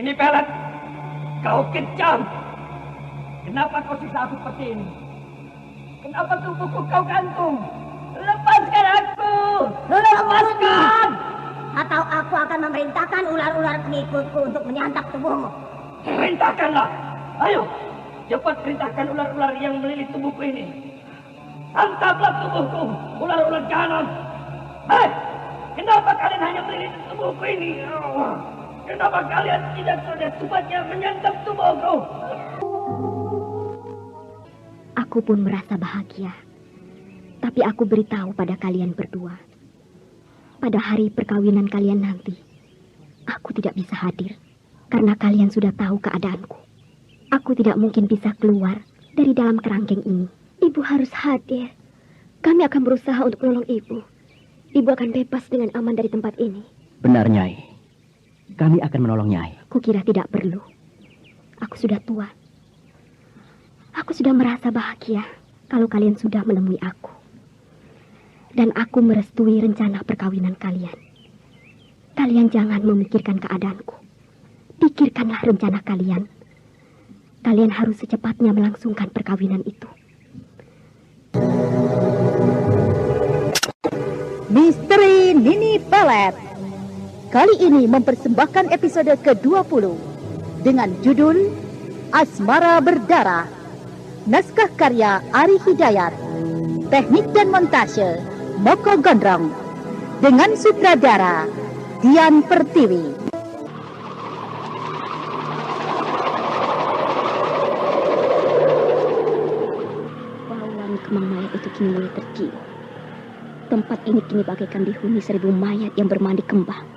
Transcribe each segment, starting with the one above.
Ini Pelet, kau kejam. Kenapa kau siksa aku seperti ini? Kenapa tubuhku kau gantung? Lepaskan aku! Lepaskan! Atau aku akan memerintahkan ular-ular pengikutku untuk menyantap tubuhmu. Perintahkanlah! Ayo, cepat perintahkan ular-ular yang melilit tubuhku ini. Tangkaplah tubuhku, ular-ular jahanam. Kenapa kalian hanya melilit tubuhku ini? Kenapa kalian tidak secepatnya menyantap tubuhku? Aku pun merasa bahagia. Tapi aku beritahu pada kalian berdua. Pada hari perkawinan kalian nanti, aku tidak bisa hadir. Karena kalian sudah tahu keadaanku. Aku tidak mungkin bisa keluar dari dalam kerangkeng ini. Ibu harus hadir. Kami akan berusaha untuk menolong ibu. Ibu akan bebas dengan aman dari tempat ini. Benar, Nyai. Kami akan menolong Nyai. Kukira tidak perlu. Aku sudah tua. Aku sudah merasa bahagia kalau kalian sudah menemui aku. Dan aku merestui rencana perkawinan kalian. Kalian jangan memikirkan keadaanku. Pikirkanlah rencana kalian. Kalian harus secepatnya melangsungkan perkawinan itu. Misteri Nini Pelet kali ini mempersembahkan episode ke-20 dengan judul Asmara Berdarah. Naskah karya Ari Hidayat, teknik dan montase Moko Gondrong, dengan sutradara Dian Pertiwi. Bauan kemang mayat itu kini mulai tercium. Tempat ini kini bagaikan dihuni 1000 mayat yang bermandi kembang.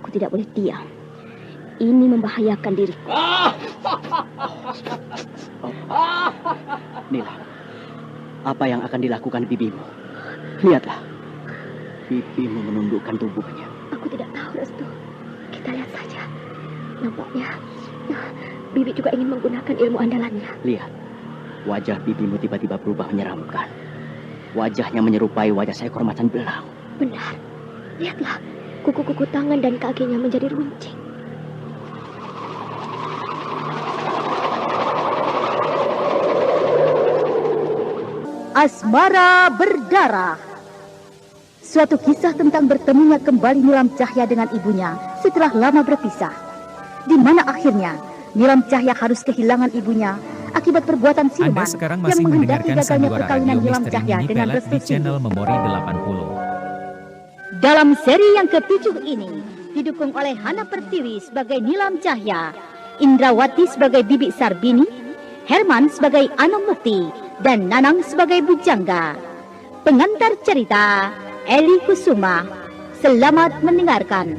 Aku tidak boleh diam. Ini membahayakan diriku. Nila, apa yang akan dilakukan bibimu? Lihatlah, bibimu menundukkan tubuhnya. Aku tidak tahu, Restu. Kita lihat saja. Nampaknya Bibi juga ingin menggunakan ilmu andalannya. Lihat, wajah bibimu tiba-tiba berubah menyeramkan. Wajahnya menyerupai wajah seekor macan belang. Benar. Lihatlah, kuku-kuku tangan dan kakinya menjadi runcing. Asmara Berdarah. Suatu kisah tentang bertemunya kembali Nilam Cahya dengan ibunya setelah lama berpisah. Di mana akhirnya Nilam Cahya harus kehilangan ibunya akibat perbuatan siluman yang menghendaki gagalnya perkawinan Nilam Cahya dengan Restu di channel Memori 80. Dalam seri yang ke-7 ini didukung oleh Hana Pertiwi sebagai Nilam Cahya, Indrawati sebagai Bibi Sarbini, Herman sebagai Anom Mukti, dan Nanang sebagai Bujangga. Pengantar cerita Eli Kusuma. Selamat mendengarkan.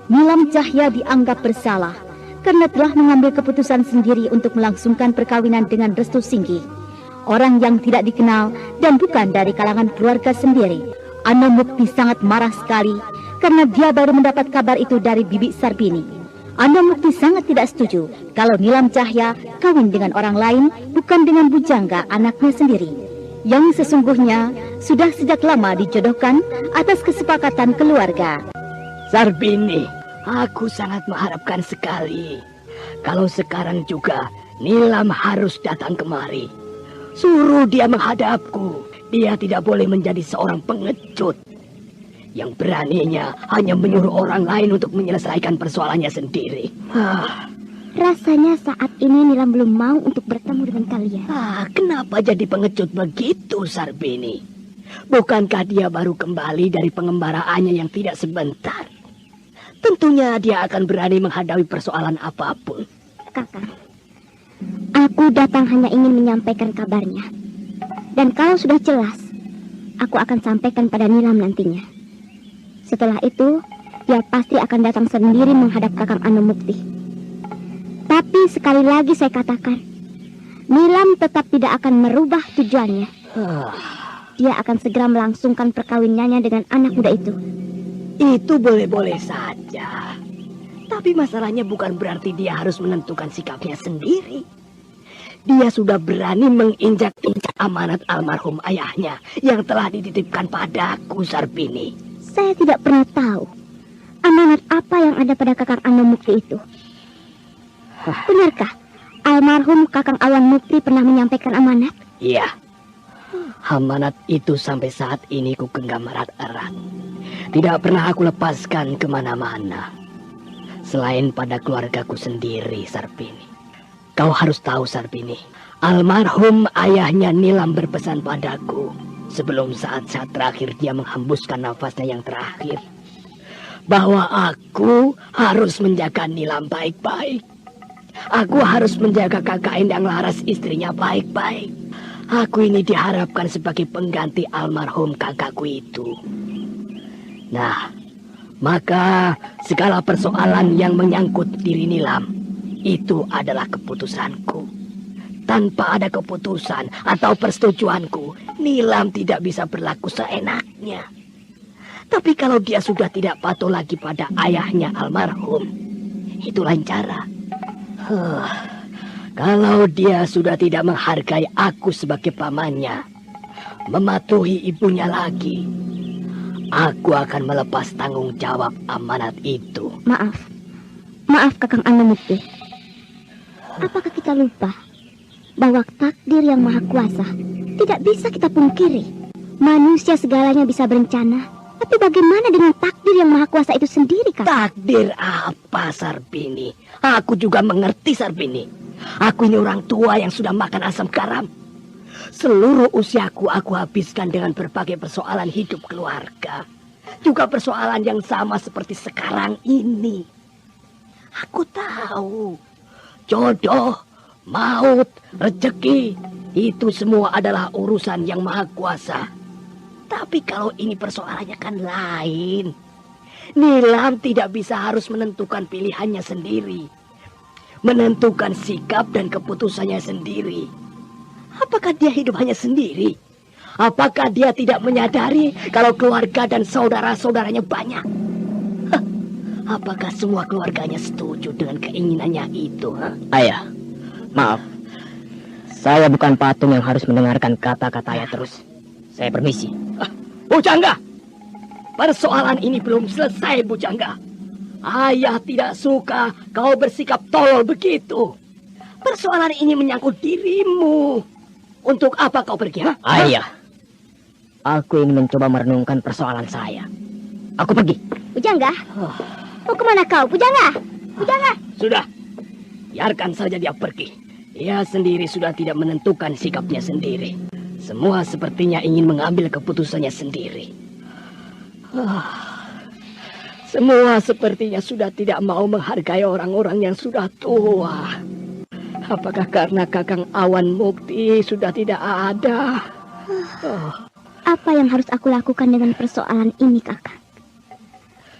Nilam Cahya dianggap bersalah karena telah mengambil keputusan sendiri untuk melangsungkan perkawinan dengan Restu Singgi, orang yang tidak dikenal dan bukan dari kalangan keluarga sendiri. Anom Mukti sangat marah sekali karena dia baru mendapat kabar itu dari Bibi Sarbini. Anom Mukti sangat tidak setuju kalau Nilam Cahya kawin dengan orang lain, bukan dengan Bujangga, anaknya sendiri, yang sesungguhnya sudah sejak lama dijodohkan atas kesepakatan keluarga. Sarbini, aku sangat mengharapkan sekali kalau sekarang juga Nilam harus datang kemari. Suruh dia menghadapku. Dia tidak boleh menjadi seorang pengecut yang beraninya hanya menyuruh orang lain untuk menyelesaikan persoalannya sendiri. Rasanya saat ini Nilam belum mau untuk bertemu dengan kalian. Kenapa jadi pengecut begitu, Sarbini? Bukankah dia baru kembali dari pengembaraannya yang tidak sebentar? Tentunya dia akan berani menghadapi persoalan apapun. Kakak, aku datang hanya ingin menyampaikan kabarnya. Dan kalau sudah jelas, aku akan sampaikan pada Nilam nantinya. Setelah itu, dia pasti akan datang sendiri menghadap Kakang Anom Mukti. Tapi sekali lagi saya katakan, Nilam tetap tidak akan merubah tujuannya. Dia akan segera melangsungkan perkawinannya dengan anak muda itu. Itu boleh-boleh saja. Tapi masalahnya bukan berarti dia harus menentukan sikapnya sendiri. Dia sudah berani menginjak-injak amanat almarhum ayahnya yang telah dititipkan padaku, Sarbini. Saya tidak pernah tahu Amanat apa yang ada pada Kakang Anomukti itu? Benarkah almarhum Kakang Awan Mukti pernah menyampaikan amanat? Iya. Amanat itu sampai saat ini ku genggam erat-erat. Tidak pernah aku lepaskan kemana-mana. Selain pada keluargaku sendiri, Sarbini. Kau harus tahu, Sarbini. Almarhum ayahnya Nilam berpesan padaku sebelum saat-saat terakhir dia menghembuskan nafasnya yang terakhir, bahwa aku harus menjaga Nilam baik-baik. Aku harus menjaga kakak Endang Laras istrinya baik-baik. Aku ini diharapkan sebagai pengganti almarhum kakakku itu. Nah, maka segala persoalan yang menyangkut diri Nilam itu adalah keputusanku. Tanpa ada keputusan atau persetujuanku, Nilam tidak bisa berlaku seenaknya. Tapi kalau dia sudah tidak patuh lagi pada ayahnya almarhum, itu lain cara. Kalau dia sudah tidak menghargai aku sebagai pamannya, mematuhi ibunya lagi, aku akan melepas tanggung jawab amanat itu. Maaf Kakang Anomukti. Apakah kita lupa bahwa takdir yang maha kuasa tidak bisa kita pungkiri? Manusia segalanya bisa berencana, tapi bagaimana dengan takdir yang maha kuasa itu sendiri, Kak? Takdir apa, Sarbini? Aku juga mengerti, Sarbini. Aku ini orang tua yang sudah makan asam garam. Seluruh usiaku aku habiskan dengan berbagai persoalan hidup keluarga. Juga persoalan yang sama seperti sekarang ini. Aku tahu jodoh, maut, rezeki, itu semua adalah urusan yang maha kuasa. Tapi kalau ini persoalannya kan lain. Nilam tidak bisa harus menentukan pilihannya sendiri, menentukan sikap dan keputusannya sendiri. Apakah dia hidup hanya sendiri? Apakah dia tidak menyadari kalau keluarga dan saudara-saudaranya banyak? Apakah semua keluarganya setuju dengan keinginannya itu? Ayah, maaf. Saya bukan patung yang harus mendengarkan kata-kata ayah terus. Saya permisi. Bujangga, persoalan ini belum selesai, Bujangga. Ayah tidak suka kau bersikap tolol begitu. Persoalan ini menyangkut dirimu. Untuk apa kau pergi? Ayah, aku ingin mencoba merenungkan persoalan saya. Aku pergi. Bujangga, mau kemana kau, Bujangga? Bujangga. Sudah, biarkan saja dia pergi. Dia sendiri sudah tidak menentukan sikapnya sendiri. Semua sepertinya ingin mengambil keputusannya sendiri. Semua sepertinya sudah tidak mau menghargai orang-orang yang sudah tua. Apakah karena Kakang Awan Mukti sudah tidak ada? Apa yang harus aku lakukan dengan persoalan ini, Kakang?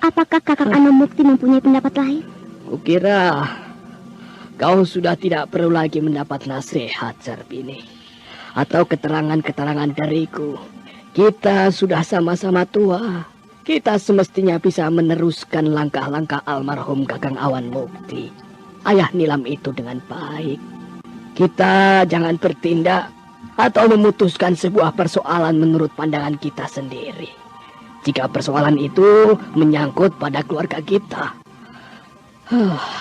Apakah Kakang Anomukti mempunyai pendapat lain? Kukira kau sudah tidak perlu lagi mendapat nasihat, Sarbini, atau keterangan-keterangan dariku. Kita sudah sama-sama tua. Kita semestinya bisa meneruskan langkah-langkah almarhum Kakang Awan Mukti, ayah Nilam itu dengan baik. Kita jangan bertindak atau memutuskan sebuah persoalan menurut pandangan kita sendiri. Jika persoalan itu menyangkut pada keluarga kita,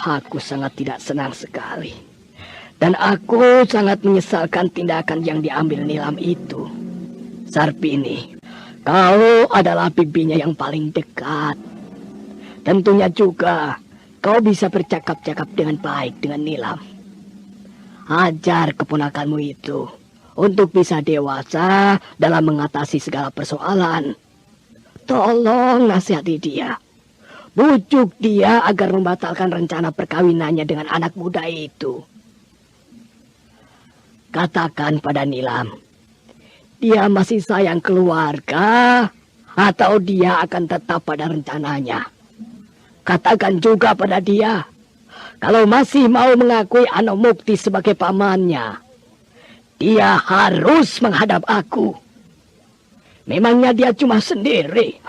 aku sangat tidak senang sekali. Dan aku sangat menyesalkan tindakan yang diambil Nilam itu. Sarbini, kau adalah bibinya yang paling dekat. Tentunya juga kau bisa bercakap-cakap dengan baik dengan Nilam. Ajar keponakanmu itu untuk bisa dewasa dalam mengatasi segala persoalan. Tolong nasihati dia. Bujuk dia agar membatalkan rencana perkawinannya dengan anak muda itu. Katakan pada Nilam, dia masih sayang keluarga atau dia akan tetap pada rencananya. Katakan juga pada dia, kalau masih mau mengakui Anomukti sebagai pamannya, dia harus menghadap aku. Memangnya dia cuma sendiri?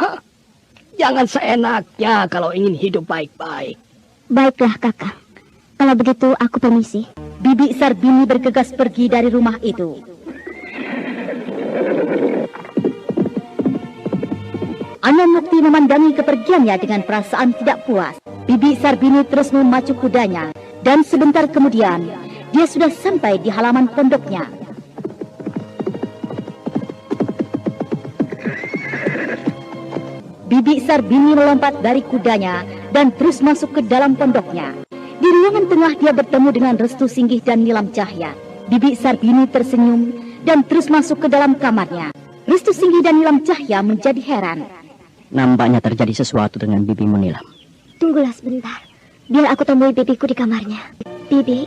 Jangan seenaknya kalau ingin hidup baik-baik. Baiklah, Kakang. Kalau begitu, aku permisi. Bibi Sarbini bergegas pergi dari rumah itu. Anomukti memandangi kepergiannya dengan perasaan tidak puas. Bibi Sarbini terus memacu kudanya, dan sebentar kemudian dia sudah sampai di halaman pondoknya. Bibi Sarbini melompat dari kudanya dan terus masuk ke dalam pondoknya. Di ruangan tengah dia bertemu dengan Restu Singgih dan Nilam Cahya. Bibi Sarbini tersenyum dan terus masuk ke dalam kamarnya. Restu Singgih dan Nilam Cahya menjadi heran. Nampaknya terjadi sesuatu dengan bibimu, Nilam. Tunggulah sebentar, biar aku temui bibiku di kamarnya. Bibi,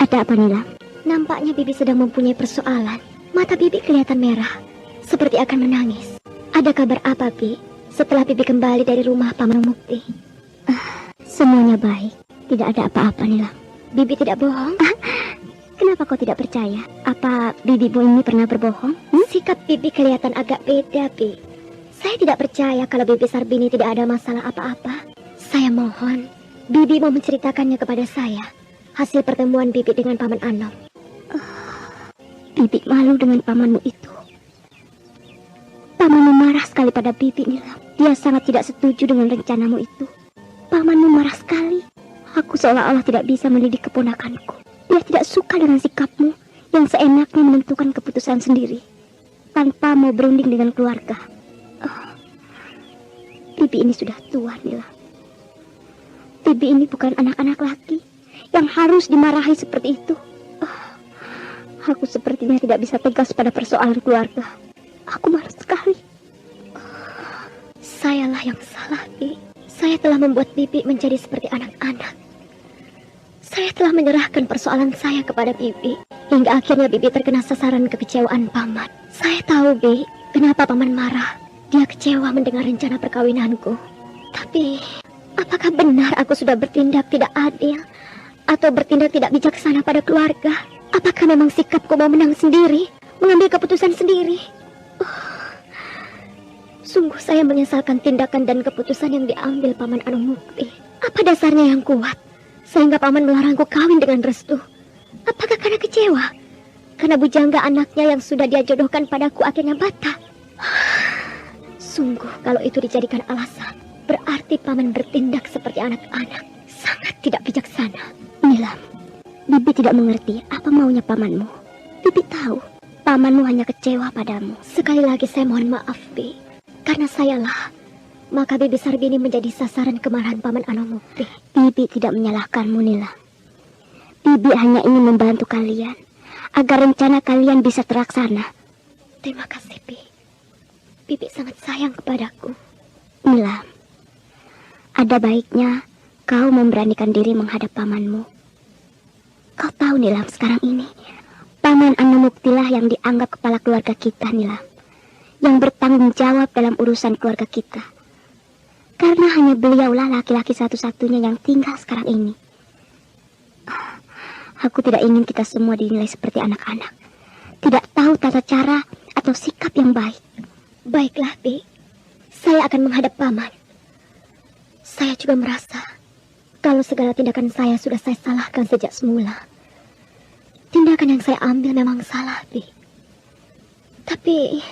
ada apa Nilam? Nampaknya bibi sedang mempunyai persoalan. Mata bibi kelihatan merah, seperti akan menangis. Ada kabar apa, Bi? Setelah bibi kembali dari rumah Paman Mukti. Semuanya baik, tidak ada apa-apa Nilam. Bibi tidak bohong? Kenapa kau tidak percaya? Apa bibimu ini pernah berbohong? Sikap bibi kelihatan agak beda, Bi. Saya tidak percaya kalau bibi Sarbini tidak ada masalah apa-apa. Saya mohon, bibi mau menceritakannya kepada saya. Hasil pertemuan bibi dengan Paman Anom. Bibi malu dengan pamanmu itu. Pamanmu marah sekali pada bibi, Nilam. Dia sangat tidak setuju dengan rencanamu itu. Pamanmu marah sekali. Aku seolah-olah tidak bisa mendidik keponakanku. Dia tidak suka dengan sikapmu yang seenaknya menentukan keputusan sendiri tanpa mau berunding dengan keluarga. Bibi ini sudah tua, Nilam. Bibi ini bukan anak-anak laki yang harus dimarahi seperti itu. Aku sepertinya tidak bisa tegas pada persoalan keluarga. Aku malu sekali. Sayalah yang salah, Bi. Saya telah membuat Bibi menjadi seperti anak-anak. Saya telah menyerahkan persoalan saya kepada Bibi, hingga akhirnya Bibi terkena sasaran kekecewaan Paman. Saya tahu, Bi, kenapa Paman marah. Dia kecewa mendengar rencana perkawinanku. Tapi, apakah benar aku sudah bertindak tidak adil atau bertindak tidak bijaksana pada keluarga? Apakah memang sikapku mau menang sendiri, mengambil keputusan sendiri? Sungguh saya menyesalkan tindakan dan keputusan yang diambil Paman Anomukti. Apa dasarnya yang kuat sehingga Paman melarangku kawin dengan Restu? Apakah karena kecewa? Karena bujangga anaknya yang sudah dia jodohkan padaku akhirnya bata? Sungguh kalau itu dijadikan alasan, berarti Paman bertindak seperti anak-anak. Sangat tidak bijaksana. Nilam, Bibi tidak mengerti apa maunya pamanmu. Bibi tahu pamanmu hanya kecewa padamu. Sekali lagi saya mohon maaf, Bi. Karena sayalah, maka Bibi Sarbini menjadi sasaran kemarahan Paman Anomukti. Bibi tidak menyalahkanmu, Nilam. Bibi hanya ingin membantu kalian agar rencana kalian bisa terlaksana. Terima kasih, Bi. Bibi sangat sayang kepadaku. Nilam, ada baiknya kau memberanikan diri menghadap pamanmu. Kau tahu, Nilam, sekarang ini Paman Anomuktilah yang dianggap kepala keluarga kita, Nilam, yang bertanggung jawab dalam urusan keluarga kita. Karena hanya beliaulah laki-laki satu-satunya yang tinggal sekarang ini. Aku tidak ingin kita semua dinilai seperti anak-anak, tidak tahu tata cara atau sikap yang baik. Baiklah, Bi. Saya akan menghadap Paman. Saya juga merasa kalau segala tindakan saya sudah saya salahkan sejak semula. Tindakan yang saya ambil memang salah, Bi. Tapi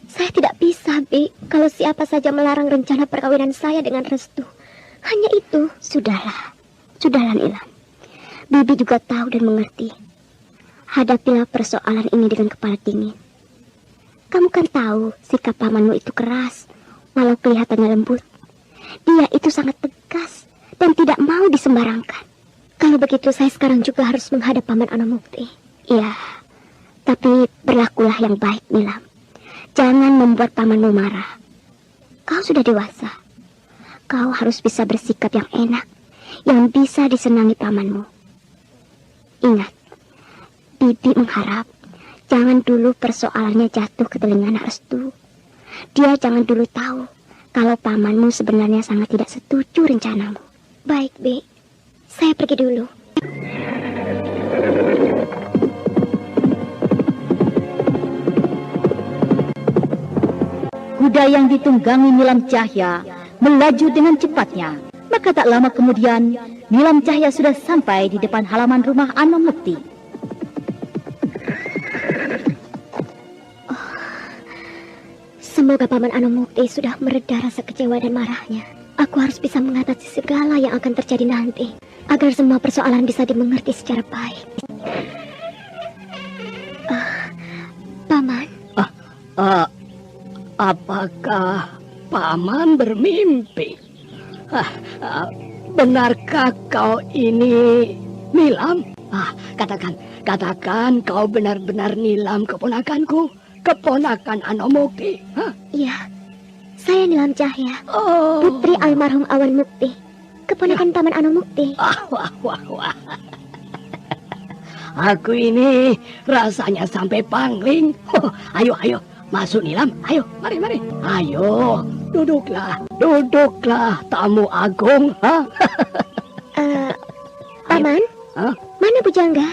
saya tidak bisa, Bi, kalau siapa saja melarang rencana perkawinan saya dengan Restu. Hanya itu. Sudahlah Nilam. Bibi juga tahu dan mengerti. Hadapilah persoalan ini dengan kepala dingin. Kamu kan tahu sikap pamanmu itu keras, walau kelihatannya lembut. Dia itu sangat tegas dan tidak mau disembarangkan. Kalau begitu saya sekarang juga harus menghadap Paman Anomukti. Iya, tapi berlakulah yang baik, Nilam. Jangan membuat pamanmu marah. Kau sudah dewasa. Kau harus bisa bersikap yang enak, yang bisa disenangi pamanmu. Ingat, Bibi mengharap jangan dulu persoalannya jatuh ke telinga anak Restu. Dia jangan dulu tahu kalau pamanmu sebenarnya sangat tidak setuju rencanamu. Baik, Bi. Saya pergi dulu. Kuda yang ditunggangi Nilam Cahya melaju dengan cepatnya. Maka tak lama kemudian, Nilam Cahya sudah sampai di depan halaman rumah Anomukti. Semoga Paman Anomukti sudah mereda rasa kecewa dan marahnya. Aku harus bisa mengatasi segala yang akan terjadi nanti, agar semua persoalan bisa dimengerti secara baik. Paman? Apakah Paman bermimpi? Benarkah kau ini Nilam? Katakan kau benar-benar Nilam, keponakanku, keponakan Anomukti. Iya, saya Nilam Cahya, putri almarhum Awan Mukti, keponakan Paman Anomukti. Wah. Aku ini rasanya sampai pangling. Ayo, masuk Nilam. Ayo, mari. Ayo, duduklah, tamu agung. Paman, mana Pujangga?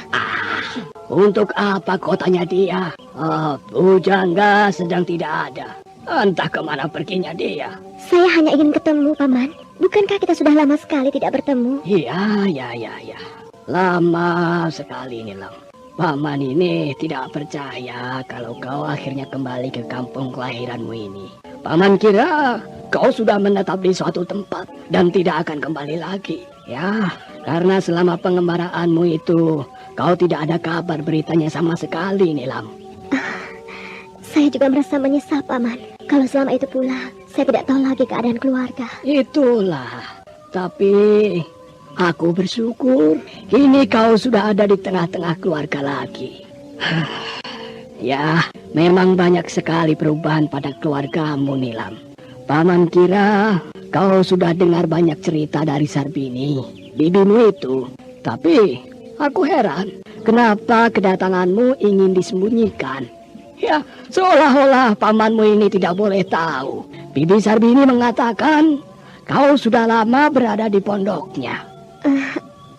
Untuk apa kau tanya dia? Pujangga sedang tidak ada. Entah kemana perginya dia. Saya hanya ingin ketemu, Paman. Bukankah kita sudah lama sekali tidak bertemu? Iya. Lama sekali, Nilam. Paman ini tidak percaya kalau kau akhirnya kembali ke kampung kelahiranmu ini. Paman kira kau sudah menetap di suatu tempat dan tidak akan kembali lagi. Ya, karena selama pengembaraanmu itu, kau tidak ada kabar beritanya sama sekali, Nilam. Saya juga merasa menyesal, Paman. Kalau selama itu pula, saya tidak tahu lagi keadaan keluarga. Itulah. Tapi aku bersyukur kini kau sudah ada di tengah-tengah keluarga lagi. Ya, memang banyak sekali perubahan pada keluargamu, Nilam. Paman kira kau sudah dengar banyak cerita dari Sarbini, bibimu itu. Tapi aku heran, kenapa kedatanganmu ingin disembunyikan? Ya, seolah-olah pamanmu ini tidak boleh tahu. Bibi Sarbini mengatakan kau sudah lama berada di pondoknya.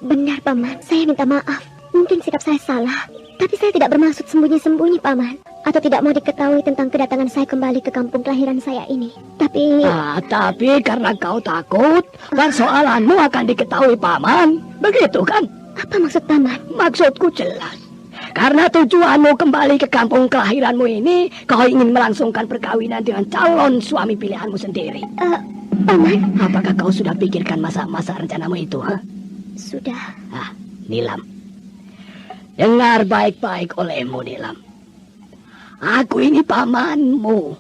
Benar, Paman. Saya minta maaf. Mungkin sikap saya salah. Tapi saya tidak bermaksud sembunyi-sembunyi, Paman. Atau tidak mau diketahui tentang kedatangan saya kembali ke kampung kelahiran saya ini. Tapi karena kau takut persoalanmu akan diketahui Paman. Begitu kan? Apa maksud Paman? Maksudku jelas. Karena tujuanmu kembali ke kampung kelahiranmu ini, kau ingin melangsungkan perkawinan dengan calon suami pilihanmu sendiri. Paman, apakah kau sudah pikirkan masa-masa rencanamu itu? Sudah. Nilam, dengar baik-baik olehmu, Nilam. Aku ini pamanmu,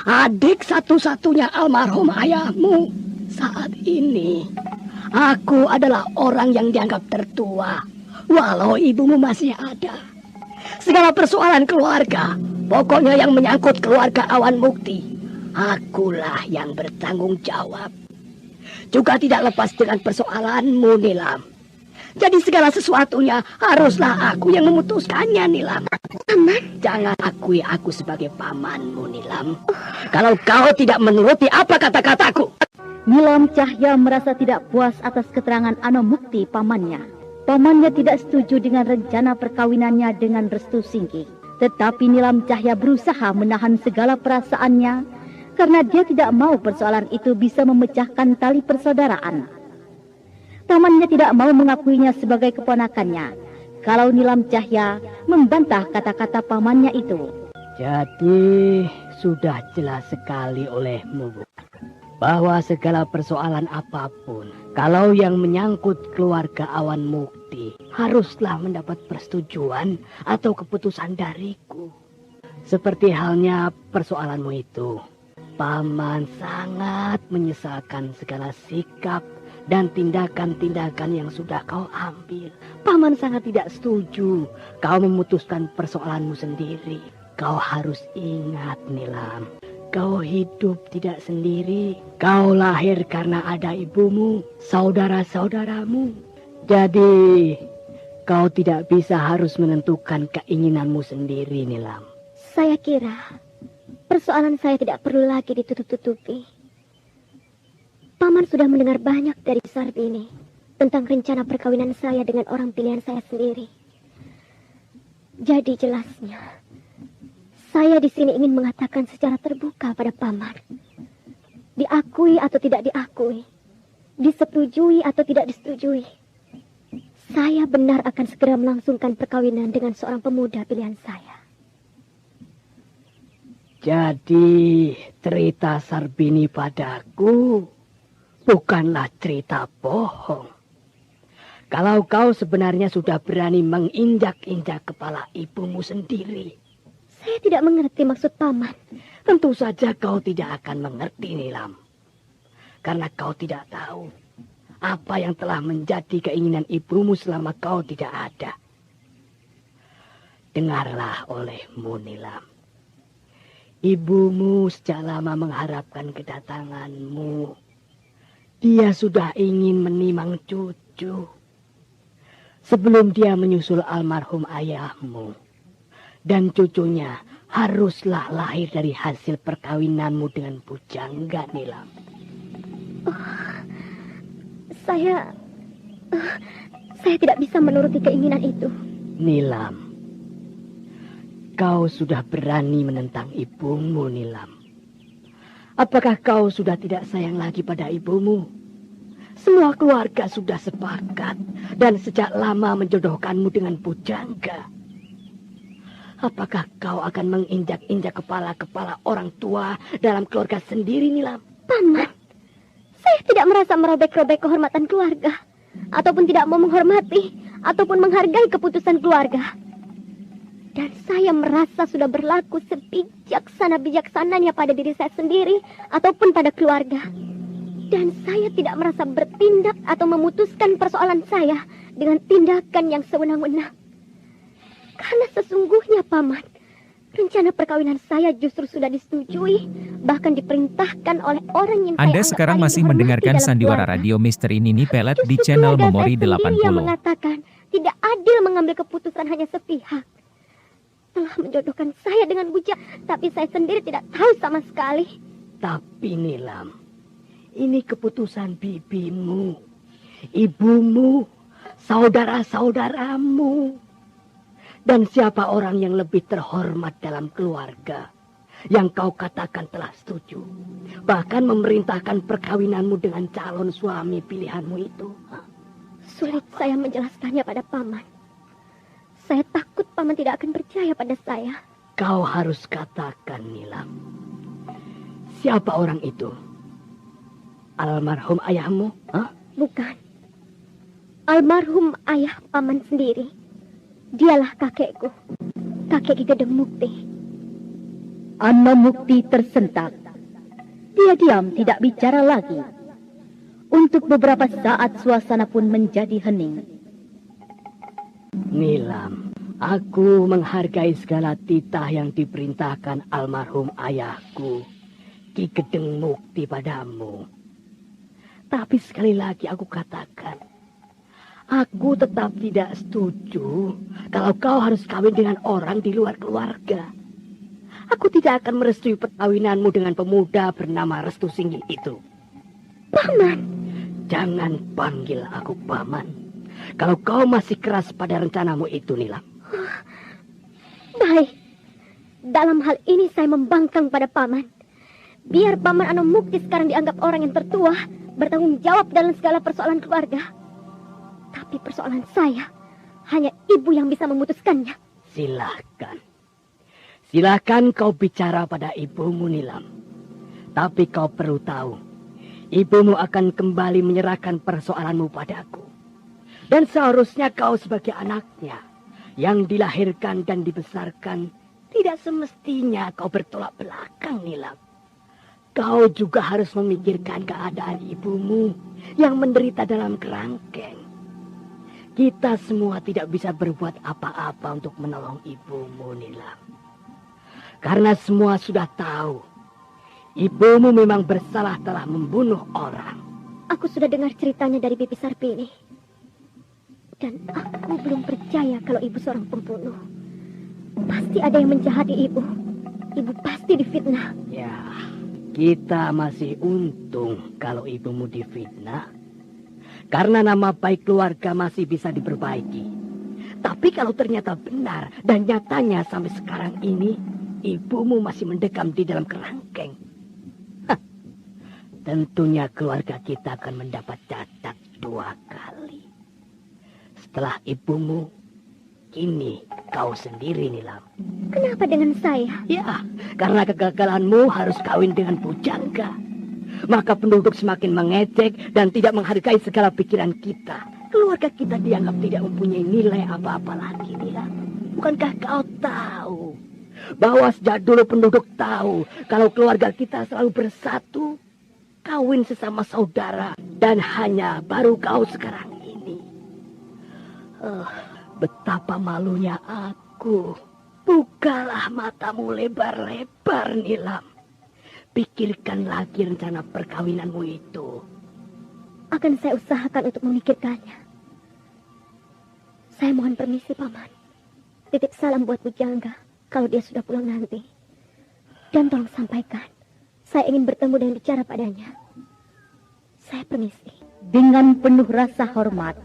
adik satu-satunya almarhum ayahmu. Saat ini, aku adalah orang yang dianggap tertua, walau ibumu masih ada. Segala persoalan keluarga, pokoknya yang menyangkut keluarga Awan Mukti, akulah yang bertanggung jawab. Juga tidak lepas dengan persoalanmu, Nilam. Jadi segala sesuatunya haruslah aku yang memutuskannya, Nilam. Paman, jangan akui aku sebagai pamanmu, Nilam. Kalau kau tidak menuruti apa kata-kataku. Nilam Cahya merasa tidak puas atas keterangan Anomukti pamannya. Pamannya tidak setuju dengan rencana perkawinannya dengan Restu Singki. Tetapi Nilam Cahya berusaha menahan segala perasaannya karena dia tidak mau persoalan itu bisa memecahkan tali persaudaraan. Pamannya tidak mau mengakuinya sebagai keponakannya kalau Nilam Cahya membantah kata-kata pamannya itu. Jadi sudah jelas sekali olehmu, Bu, bahwa segala persoalan apapun, kalau yang menyangkut keluarga Awan Mukti, haruslah mendapat persetujuan atau keputusan dariku. Seperti halnya persoalanmu itu, Paman sangat menyesalkan segala sikap dan tindakan-tindakan yang sudah kau ambil. Paman sangat tidak setuju kau memutuskan persoalanmu sendiri. Kau harus ingat, Nilam, kau hidup tidak sendiri. Kau lahir karena ada ibumu, saudara-saudaramu. Jadi, kau tidak bisa harus menentukan keinginanmu sendiri, Nilam. Saya kira persoalan saya tidak perlu lagi ditutup-tutupi. Paman sudah mendengar banyak dari Sarbini tentang rencana perkawinan saya dengan orang pilihan saya sendiri. Jadi jelasnya, saya di sini ingin mengatakan secara terbuka pada Paman. Diakui atau tidak diakui, disetujui atau tidak disetujui, saya benar akan segera melangsungkan perkawinan dengan seorang pemuda pilihan saya. Jadi cerita Sarbini padaku bukanlah cerita bohong. Kalau kau sebenarnya sudah berani menginjak-injak kepala ibumu sendiri. Saya tidak mengerti maksud paman. Tentu saja kau tidak akan mengerti, Nilam. Karena kau tidak tahu apa yang telah menjadi keinginan ibumu selama kau tidak ada. Dengarlah olehmu, Nilam. Ibumu sejak lama mengharapkan kedatanganmu. Dia sudah ingin menimang cucu. Sebelum dia menyusul almarhum ayahmu. Dan cucunya haruslah lahir dari hasil perkawinanmu dengan Bujangga, Nilam. Saya tidak bisa menuruti keinginan itu. Nilam, kau sudah berani menentang ibumu, Nilam. Apakah kau sudah tidak sayang lagi pada ibumu? Semua keluarga sudah sepakat dan sejak lama menjodohkanmu dengan Bujangga. Apakah kau akan menginjak-injak kepala-kepala orang tua dalam keluarga sendiri, Nilam? Paman, saya tidak merasa merobek-robek kehormatan keluarga. Ataupun tidak mau menghormati, ataupun menghargai keputusan keluarga. Dan saya merasa sudah berlaku sebijaksana-bijaksananya pada diri saya sendiri, ataupun pada keluarga. Dan saya tidak merasa bertindak atau memutuskan persoalan saya dengan tindakan yang sewenang-wenang. Karena sesungguhnya, Paman, rencana perkawinan saya justru sudah disetujui, bahkan diperintahkan oleh orang yang Anda saya sekarang anggap masih paling mendengarkan dihormati dalam Sandiwara keluarga. Radio Misteri Nini Pelet di Justru channel keluarga Memori saya sendiri yang 80. mengatakan tidak adil mengambil keputusan hanya sepihak. Telah menjodohkan saya dengan Bujang, tapi saya sendiri tidak tahu sama sekali. Tapi Nilam, ini keputusan bibimu, ibumu, saudara-saudaramu. Dan siapa orang yang lebih terhormat dalam keluarga yang kau katakan telah setuju, bahkan memerintahkan perkawinanmu dengan calon suami pilihanmu itu? Sulit saya menjelaskannya pada Paman. Saya takut Paman tidak akan percaya pada saya. Kau harus katakan, Nilam. Siapa orang itu? Almarhum ayahmu? Bukan. Almarhum ayah Paman sendiri. Dialah kakekku. Kakek Ki Gedeng Mukti. Anomukti tersentak. Dia diam tidak bicara lagi. Untuk beberapa saat suasana pun menjadi hening. Nilam, aku menghargai segala titah yang diperintahkan almarhum ayahku, Ki Gedeng Mukti padamu. Tapi sekali lagi aku katakan, aku tetap tidak setuju kalau kau harus kawin dengan orang di luar keluarga. Aku tidak akan merestui perkawinanmu dengan pemuda bernama Restu Singgi itu. Paman! Jangan panggil aku Paman. Kalau kau masih keras pada rencanamu itu, Nilam. Baik. Dalam hal ini saya membangkang pada Paman. Biar Paman Anomukti sekarang dianggap orang yang tertua, bertanggung jawab dalam segala persoalan keluarga. Tapi persoalan saya, hanya ibu yang bisa memutuskannya. Silahkan. Silahkan kau bicara pada ibumu, Nilam. Tapi kau perlu tahu, ibumu akan kembali menyerahkan persoalanmu padaku. Dan seharusnya kau sebagai anaknya, yang dilahirkan dan dibesarkan, tidak semestinya kau bertolak belakang, Nilam. Kau juga harus memikirkan keadaan ibumu yang menderita dalam kerangkeng. Kita semua tidak bisa berbuat apa-apa untuk menolong ibumu, Nilam. Karena semua sudah tahu, ibumu memang bersalah telah membunuh orang. Aku sudah dengar ceritanya dari Bibi Sarbini. Dan aku belum percaya kalau ibu seorang pembunuh. Pasti ada yang menjahati ibu. Ibu pasti difitnah. Ya, kita masih untung kalau ibumu difitnah. Karena nama baik keluarga masih bisa diperbaiki. Tapi kalau ternyata benar dan nyatanya sampai sekarang ini, ibumu masih mendekam di dalam kerangkeng. Tentunya keluarga kita akan mendapat cacat 2 kali. Setelah ibumu, kini kau sendiri, Nilam. Kenapa dengan saya? Ya, karena kegagalanmu harus kawin dengan pujangga. Maka penduduk semakin mengejek dan tidak menghargai segala pikiran kita. Keluarga kita dianggap tidak mempunyai nilai apa-apa lagi, Nilam. Bukankah kau tahu bahwa sejak dulu penduduk tahu kalau keluarga kita selalu bersatu, kawin sesama saudara, dan hanya baru kau sekarang ini. Betapa malunya aku. Bukalah matamu lebar-lebar, Nilam. Pikirkan lagi rencana perkawinanmu itu. Akan saya usahakan untuk memikirkannya. Saya mohon permisi, Paman. Titip salam buat Pujangga kalau dia sudah pulang nanti. Dan tolong sampaikan, saya ingin bertemu dan bicara padanya. Saya permisi. Dengan penuh rasa hormat,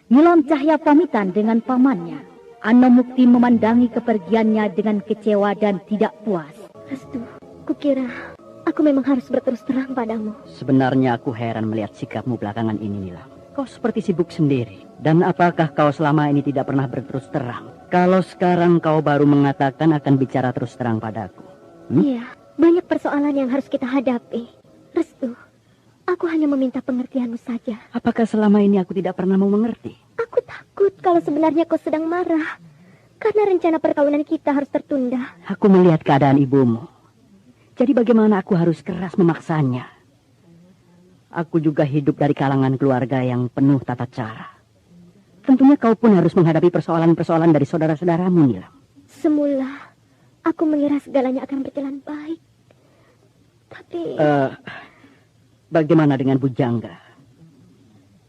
Nilam Cahya pamitan dengan pamannya. Anomukti memandangi kepergiannya dengan kecewa dan tidak puas. Restu, kukira aku memang harus berterus terang padamu. Sebenarnya aku heran melihat sikapmu belakangan ini, Nilam. Kau seperti sibuk sendiri. Dan apakah kau selama ini tidak pernah berterus terang? Kalau sekarang kau baru mengatakan akan bicara terus terang padaku. Iya, banyak persoalan yang harus kita hadapi. Restu, aku hanya meminta pengertianmu saja. Apakah selama ini aku tidak pernah mau mengerti? Aku takut kalau sebenarnya kau sedang marah. Karena rencana perkawinan kita harus tertunda. Aku melihat keadaan ibumu. Jadi bagaimana aku harus keras memaksanya? Aku juga hidup dari kalangan keluarga yang penuh tata cara. Tentunya kau pun harus menghadapi persoalan-persoalan dari saudara-saudaramu, Nilam. Semula, aku mengira segalanya akan berjalan baik. Tapi... Bagaimana dengan Pujangga?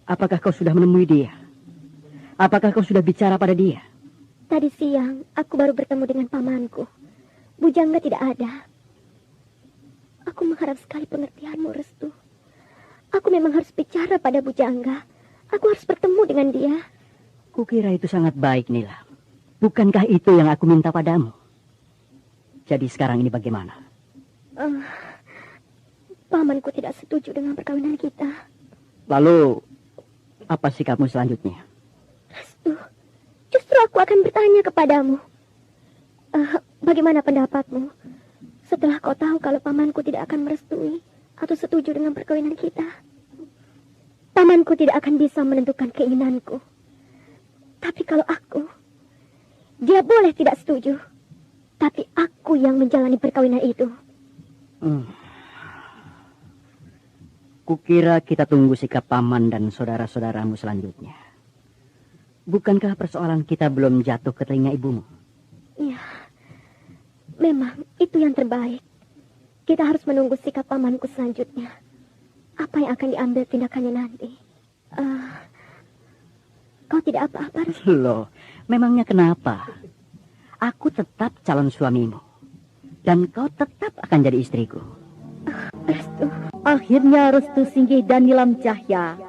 Apakah kau sudah menemui dia? Apakah kau sudah bicara pada dia? Tadi siang, aku baru bertemu dengan pamanku. Pujangga tidak ada. Aku mengharap sekali pengertianmu, Restu. Aku memang harus bicara pada Pujangga. Aku harus bertemu dengan dia. Kukira itu sangat baik, Nilam. Bukankah itu yang aku minta padamu? Jadi sekarang ini bagaimana? Pamanku tidak setuju dengan perkawinan kita. Lalu, apa sikapmu selanjutnya? Restu, justru aku akan bertanya kepadamu. Bagaimana pendapatmu? Setelah kau tahu kalau pamanku tidak akan merestui atau setuju dengan perkawinan kita. Pamanku tidak akan bisa menentukan keinginanku. Tapi kalau aku, dia boleh tidak setuju. Tapi aku yang menjalani perkawinan itu. Kukira kita tunggu sikap paman dan saudara-saudaramu selanjutnya. Bukankah persoalan kita belum jatuh ke telinga ibumu? Ya, memang itu yang terbaik. Kita harus menunggu sikap pamanku selanjutnya. Apa yang akan diambil tindakannya nanti? Kau tidak apa-apa, Restu? Loh, memangnya kenapa? Aku tetap calon suamimu. Dan kau tetap akan jadi istriku. Restu. Akhirnya Restu Singgih dan Nilam Cahya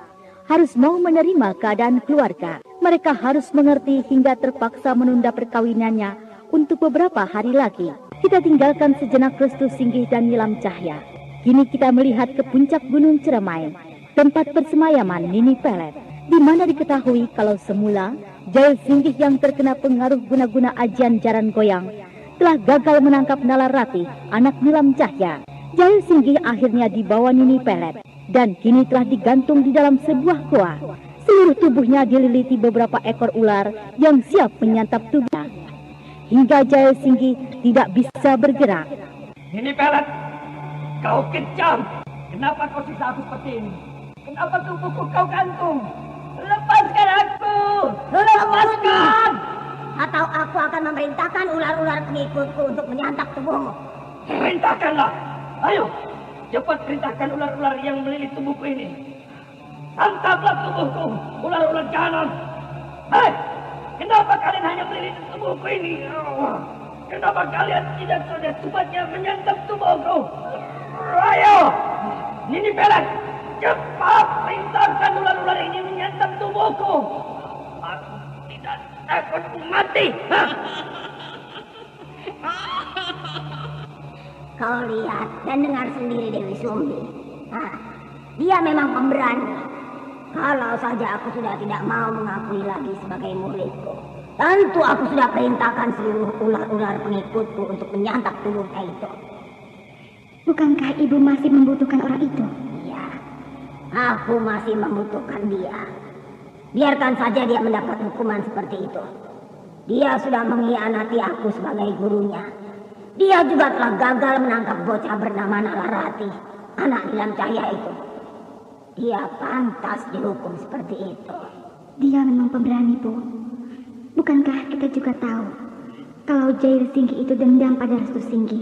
harus mau menerima keadaan keluarga. Mereka harus mengerti hingga terpaksa menunda perkawinannya untuk beberapa hari lagi. Kita tinggalkan sejenak Restu Singgih dan Nilam Cahya. Kini kita melihat ke puncak Gunung Ciremai, tempat persemayaman Nini Pelet, di mana diketahui kalau semula Jail Singgih yang terkena pengaruh guna-guna ajian jaran goyang telah gagal menangkap Nalarati, anak Nilam Cahya. Jail Singgih akhirnya dibawa Nini Pelet dan kini telah digantung di dalam sebuah goa. Seluruh tubuhnya dililiti beberapa ekor ular yang siap menyantap tubuhnya. Hingga Jail Singgih tidak bisa bergerak. Nini Pelet, kau kejam. Kenapa kau sisa aku seperti ini? Kenapa tubuhku kau gantung? Lepaskan aku! Lepaskan! Atau aku akan memerintahkan ular-ular pengikutku untuk menyantap tubuhmu. Perintahkanlah! Ayo, cepat perintahkan ular-ular yang melilit tubuhku ini. Santaplah tubuhku, ular-ular jahanam. Kenapa kalian hanya melilit tubuhku ini? Kenapa kalian tidak sudah cepatnya menyantap tubuhku? Ayo, Nini Pelet, cepat perintahkan ular-ular ini menyantap tubuhku. Aku tidak takut mati. Kau lihat dan dengar sendiri Dewi Sumbi. Dia memang pemberani. Kalau saja aku sudah tidak mau mengakui lagi sebagai muridku, Tentu aku sudah perintahkan seluruh ular-ular pengikutku untuk menyantap tubuhnya itu. Bukankah ibu masih membutuhkan orang itu? Iya, aku masih membutuhkan dia. Biarkan saja dia mendapat hukuman seperti itu. Dia sudah mengkhianati aku sebagai gurunya. Dia juga telah gagal menangkap bocah bernama Nalarati, anak Nilam Cahya itu. Dia pantas dihukum seperti itu. Dia memang pemberani, Bu. Bukankah kita juga tahu kalau Jail Singgi itu dendam pada Restu Singgi?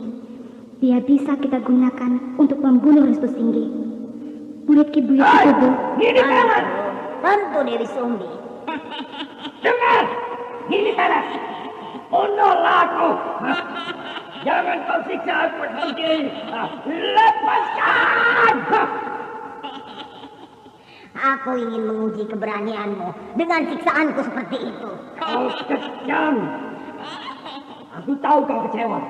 Dia bisa kita gunakan untuk membunuh Restu Singgi. Murid Ki Buyut itu, Bu. Gini Pelet! Tentu Dewi Sumbi. Dengar! Gini Pelet! Bunuhlah aku! Jangan kau siksa aku sendiri! Lepaskan! Aku ingin menguji keberanianmu dengan siksaanku seperti itu. Kau kejam! Aku tahu kau kecewa.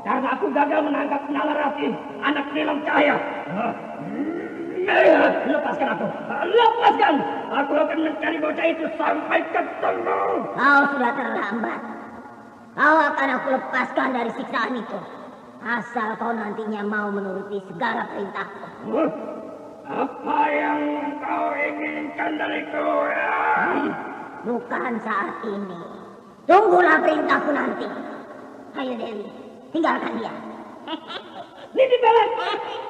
Karena aku gagal menangkap Nalarati, anak Nilam Cahya. Lepaskan aku! Lepaskan! Aku akan mencari bocah itu sampai ketemu. Kau sudah terlambat. Kau akan aku lepaskan dari siksaan itu. Asal kau nantinya mau menuruti segala perintahku. Apa yang kau inginkan dariku ya? Bukan saat ini. Tunggulah perintahku nanti. Ayo Dewi, tinggalkan dia. Nini Pelet,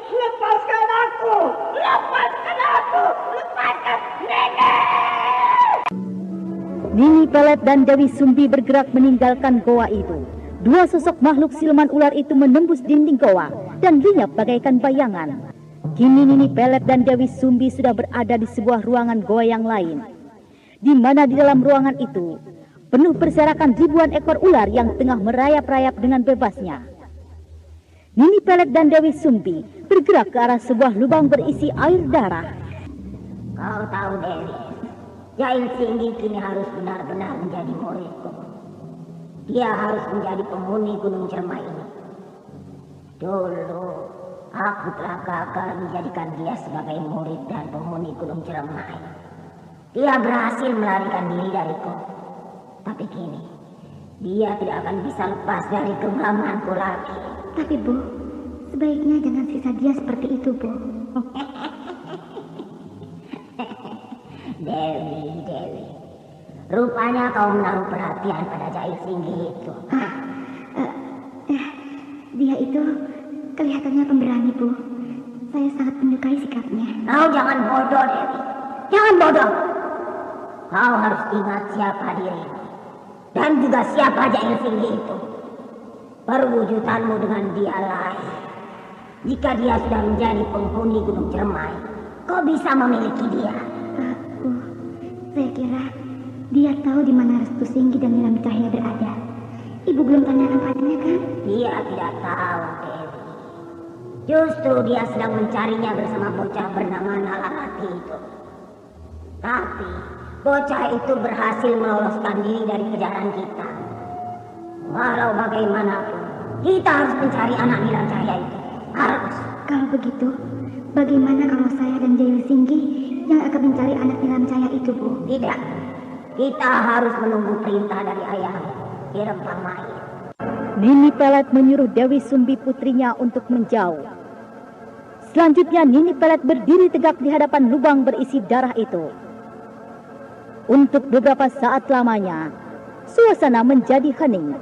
lepaskan aku! Lepaskan aku! Lepaskan Nini! Nini Pelet dan Dewi Sumbi bergerak meninggalkan goa itu. Dua sosok makhluk siluman ular itu menembus dinding goa dan lenyap bagaikan bayangan. Kini Nini Pelet dan Dewi Sumbi sudah berada di sebuah ruangan goa yang lain, di mana di dalam ruangan itu penuh berserakan ribuan ekor ular yang tengah merayap-rayap dengan bebasnya. Nini Pelet dan Dewi Sumbi bergerak ke arah sebuah lubang berisi air darah. Kau tahu Dewi, Jail Singgi kini harus benar-benar menjadi muridku. Dia harus menjadi penghuni Gunung Cermai ini. Dulu aku telah gagal menjadikan dia sebagai murid dan penghuni Gunung Cermai. Dia berhasil melarikan diri dariku. Tapi kini, dia tidak akan bisa lepas dari genggamanku lagi. Tapi Bu, sebaiknya jangan siksa dia seperti itu, Bu. Dewi. Rupanya kau menaruh perhatian pada Jail Singgi itu. Dia itu kelihatannya pemberani, Bu. Saya sangat menyukai sikapnya. Kau jangan bodoh, Dewi. Jangan bodoh. Kau harus ingat siapa dirimu. Dan juga siapa Jail Singgi itu. Perwujudanmu dengan dia lain. Jika dia sudah menjadi penghuni Gunung Cermai, kau bisa memiliki dia. Bu, saya kira dia tahu di mana Restu Singgi dan Nilam Cahya berada. Ibu belum tanyakan padanya, kan? Dia tidak tahu, Dewi. Justru dia sedang mencarinya bersama bocah bernama Nalarati itu. Tapi bocah itu berhasil meloloskan diri dari kejaran kita. Walau bagaimanapun, kita harus mencari anak Nilam Cahya itu. Harus. Kalau begitu, bagaimana kalau saya dan Jail Singgi yang akan mencari anak Nilam Cahya itu, Bu? Tidak. Kita harus menunggu perintah dari ayahmu, Ki Rempamai. Nini Pelet menyuruh Dewi Sumbi putrinya untuk menjauh. Selanjutnya Nini Pelet berdiri tegak di hadapan lubang berisi darah itu. Untuk beberapa saat lamanya, suasana menjadi hening.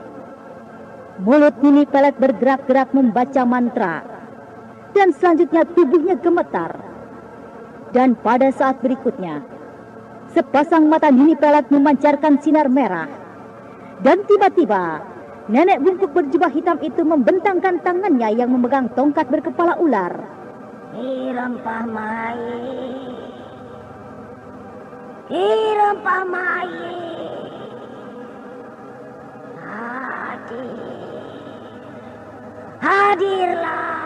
Mulut Nini Pelet bergerak-gerak membaca mantra. Dan selanjutnya tubuhnya gemetar. Dan pada saat berikutnya, sepasang mata Nini Pelet memancarkan sinar merah. Dan tiba-tiba, nenek bungkuk berjubah hitam itu membentangkan tangannya yang memegang tongkat berkepala ular. Ki Rempamai. Ki Rempamai. Hadirlah.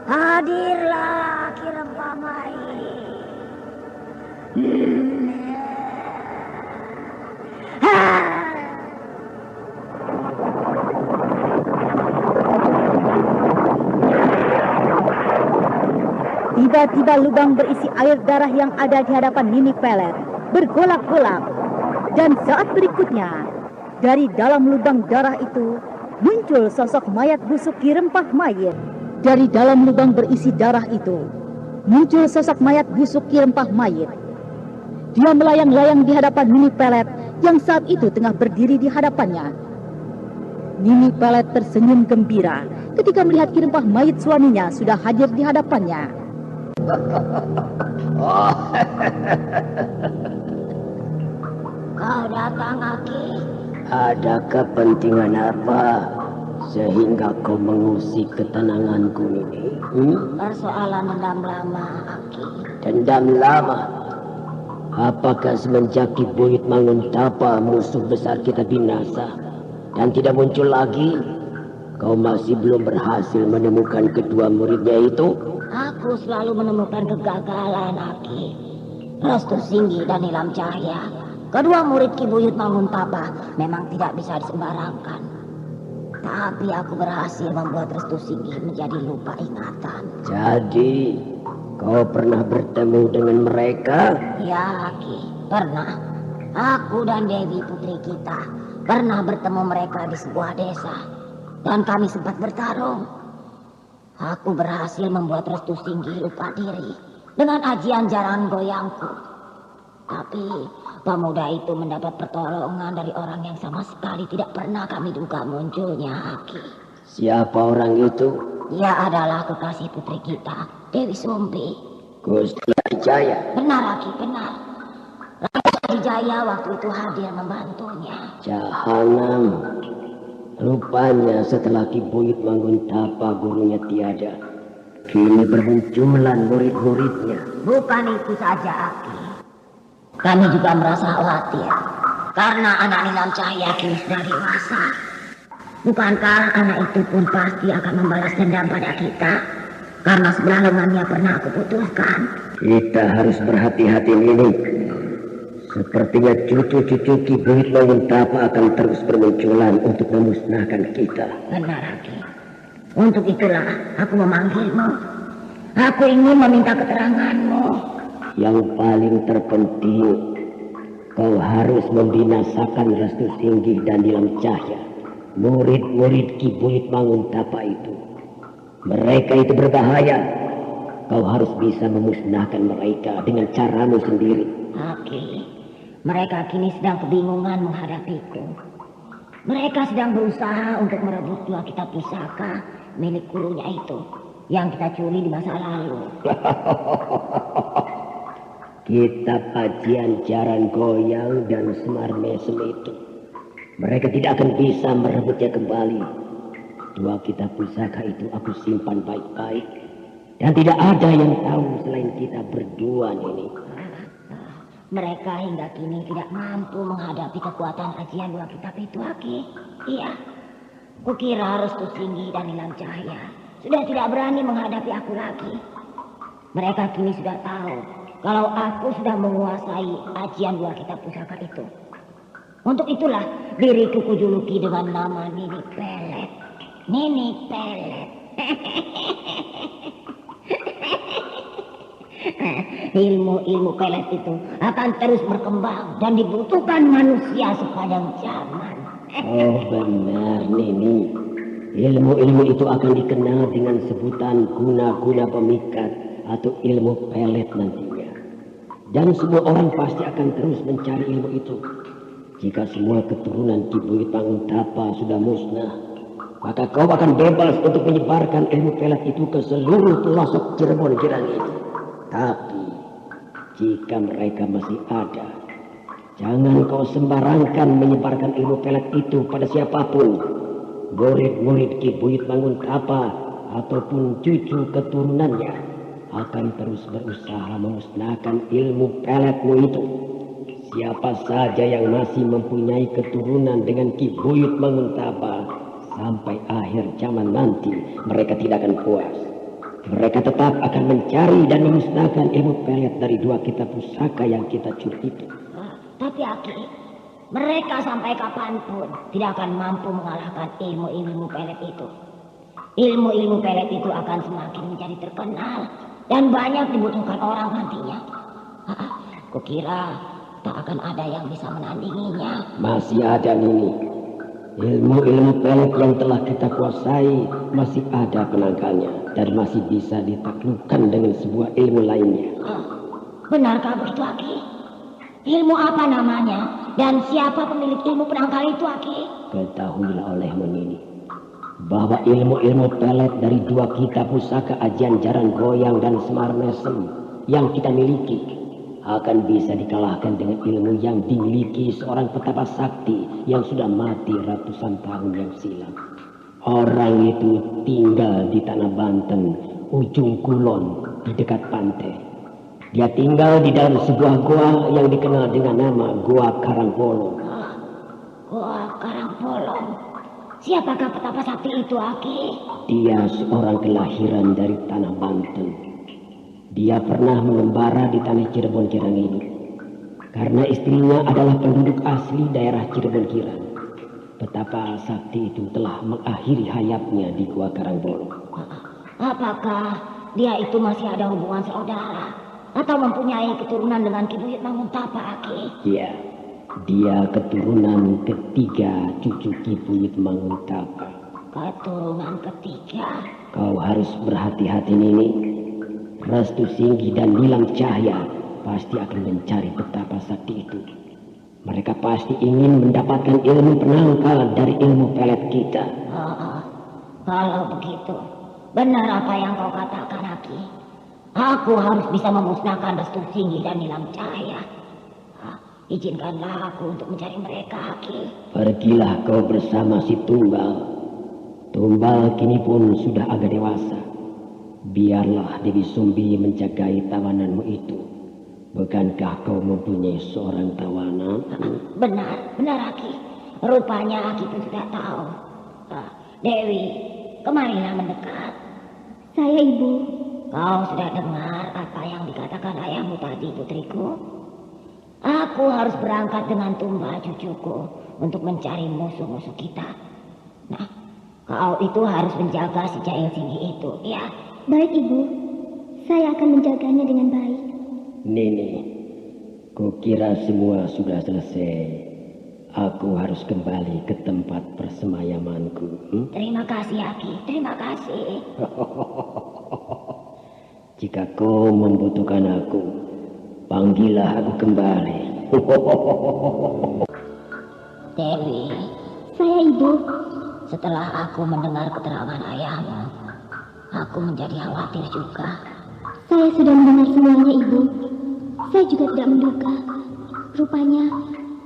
Hadirlah Ki Rempamai. Tiba-tiba lubang berisi air darah yang ada di hadapan Nini Pelet bergolak-golak. Dan saat berikutnya, dari dalam lubang darah itu muncul sosok mayat busuk Ki Rempah Mayit. Dari dalam lubang berisi darah itu muncul sosok mayat busuk Ki Rempah Mayit. Dia melayang-layang di hadapan Nini Pelet yang saat itu tengah berdiri di hadapannya. Nini Pelet tersenyum gembira ketika melihat Ki Rempah Mayit suaminya sudah hadir di hadapannya. Kau datang, Aki. Ada kepentingan apa sehingga kau mengusik ketenanganku ini? Persoalan dendam lama, Aki. Dendam lama? Apakah semenjak Ki Buyut Manguntapa musuh besar kita binasa dan tidak muncul lagi, kau masih belum berhasil menemukan kedua muridnya itu? Aku selalu menemukan kegagalan, Aki. Restu Singgi dan Nilam Cahya, kedua murid Ki Buyut Manguntapa, memang tidak bisa disembarangkan. Tapi aku berhasil membuat Restu Singgi menjadi lupa ingatan. Jadi, kau pernah bertemu dengan mereka? Ya, Aki, pernah. Aku dan Dewi putri kita pernah bertemu mereka di sebuah desa. Dan kami sempat bertarung. Aku berhasil membuat Restu Singgi lupa diri dengan ajian jaran goyangku. Tapi pemuda itu mendapat pertolongan dari orang yang sama sekali tidak pernah kami duga munculnya, Aki. Siapa orang itu? Dia adalah kekasih putri kita, Dewi Sumbi. Gusti Jaya. Benar, Aki, benar. Raja Jaya waktu itu hadir membantunya. Jahanam. Rupanya setelah Ki Buyut Manguntapa gurunya tiada, kini bermunculan murid-muridnya. Bukan itu saja, Aki. Kami juga merasa khawatir karena anak Nilam Cahya kini sudah dewasa. Bukankah anak itu pun pasti akan membalas dendam pada kita karena sebelah lengannya pernah aku putuskan? Kita harus berhati-hati ini. Sepertinya cucu-cucu Ki Buyut Manguntapa akan terus bermunculan untuk memusnahkan kita. Benar, Aki. Untuk itulah aku memanggilmu. Aku ingin meminta keteranganmu. Yang paling terpenting, kau harus membinasakan Restu Singgi dan Nilam Cahya, murid-murid Ki Buyut Manguntapa itu. Mereka itu berbahaya. Kau harus bisa memusnahkan mereka dengan caramu sendiri. Aki, mereka kini sedang kebingungan menghadapiku. Mereka sedang berusaha untuk merebut dua kitab pusaka milik gurunya itu yang kita curi di masa lalu. Kitab ajian jaran goyang dan semar mesem itu, mereka tidak akan bisa merebutnya kembali. Dua kitab pusaka itu aku simpan baik-baik dan tidak ada yang tahu selain kita berdua ini. Mereka hingga kini tidak mampu menghadapi kekuatan ajian dua kitab itu, Aki. Iya, kukira Restu Singgi dan Nilam Cahya sudah tidak berani menghadapi aku lagi. Mereka kini sudah tahu kalau aku sudah menguasai ajian dua kitab pusaka itu. Untuk itulah diriku kujuluki dengan nama Nini Pelet. Nini Pelet. Ilmu-ilmu pelet itu akan terus berkembang dan dibutuhkan manusia sepanjang zaman. Oh benar, Nini. Ilmu-ilmu itu akan dikenal dengan sebutan guna-guna pemikat atau ilmu pelet nantinya. Dan semua orang pasti akan terus mencari ilmu itu. Jika semua keturunan Ki Buyut Manguntapa sudah musnah, maka kau akan bebas untuk menyebarkan ilmu pelet itu ke seluruh pelosok Cirebon Girang itu. Tapi jika mereka masih ada, jangan kau sembarangkan menyebarkan ilmu pelet itu pada siapapun. Murid-murid Ki Buyut Manguntapa ataupun cucu keturunannya akan terus berusaha memusnahkan ilmu peletmu itu. Siapa saja yang masih mempunyai keturunan dengan Ki Buyut Manguntapa, sampai akhir zaman nanti mereka tidak akan puas. Mereka tetap akan mencari dan memusnahkan ilmu pelet dari dua kitab pusaka yang kita curi itu. Tapi Aki, mereka sampai kapanpun tidak akan mampu mengalahkan ilmu-ilmu pelet itu. Ilmu-ilmu pelet itu akan semakin menjadi terkenal dan banyak dibutuhkan orang nantinya. Kukira tak akan ada yang bisa menandinginya. Masih ada Nini. Ilmu-ilmu pelet yang telah kita kuasai masih ada penangkalnya dan masih bisa ditaklukkan dengan sebuah ilmu lainnya. Benarkah begitu, Aki? Ilmu apa namanya dan siapa pemilik ilmu penangkal itu, Aki? Ketahuilah olehmu Nini, bahwa ilmu-ilmu pelet dari dua kitab pusaka ajian jaran goyang dan semar mesem yang kita miliki akan bisa dikalahkan dengan ilmu yang dimiliki seorang petapa sakti yang sudah mati ratusan tahun yang silam. Orang itu tinggal di tanah Banten, ujung kulon di dekat pantai. Dia tinggal di dalam sebuah gua yang dikenal dengan nama Gua Karangbolong. Gua Karangbolong. Siapakah petapa sakti itu, Aki? Dia seorang kelahiran dari tanah Banten. Dia pernah mengembara di tanah Cirebon Kirang ini. Karena istrinya adalah penduduk asli daerah Cirebon Kirang. Petapa sakti itu telah mengakhiri hayatnya di Gua Karangbolong. Apakah dia itu masih ada hubungan saudara? Atau mempunyai keturunan dengan Ki Buyut Manguntapa, Aki? Iya, dia keturunan ketiga cucu Ki Buyut Manguntapa. Keturunan ketiga? Kau harus berhati-hati Nini. Restu Singgi dan Nilam Cahya pasti akan mencari petapa sakti itu. Mereka pasti ingin mendapatkan ilmu penangkal dari ilmu pelet kita. Kalau begitu, benar apa yang kau katakan, Aki. Aku harus bisa memusnahkan Restu Singgi dan Nilam Cahya. Izinkanlah aku untuk mencari mereka, Aki. Pergilah kau bersama si Tumbal. Tumbal kini pun sudah agak dewasa. Biarlah Dewi Sumbi menjagai tawananmu itu. Bukankah kau mempunyai seorang tawanan? Benar Aki. Rupanya Aki pun sudah tahu. Dewi, kemarilah mendekat. Saya Ibu. Kau sudah dengar apa yang dikatakan ayahmu tadi, putriku? Aku harus berangkat dengan Tumbal cucuku untuk mencari musuh-musuh kita. Nah, kau itu harus menjaga si Jahil Singgi itu, ya? Baik Ibu, saya akan menjaganya dengan baik. Nini, kukira semua sudah selesai. Aku harus kembali ke tempat persemayamanku. Terima kasih Aki, terima kasih. Jika kau membutuhkan aku, panggillah aku kembali. Dewi. Saya Ibu. Setelah aku mendengar keterangan ayahmu, aku menjadi khawatir juga. Saya sudah mendengar semuanya, Ibu. Saya juga tidak menduga. Rupanya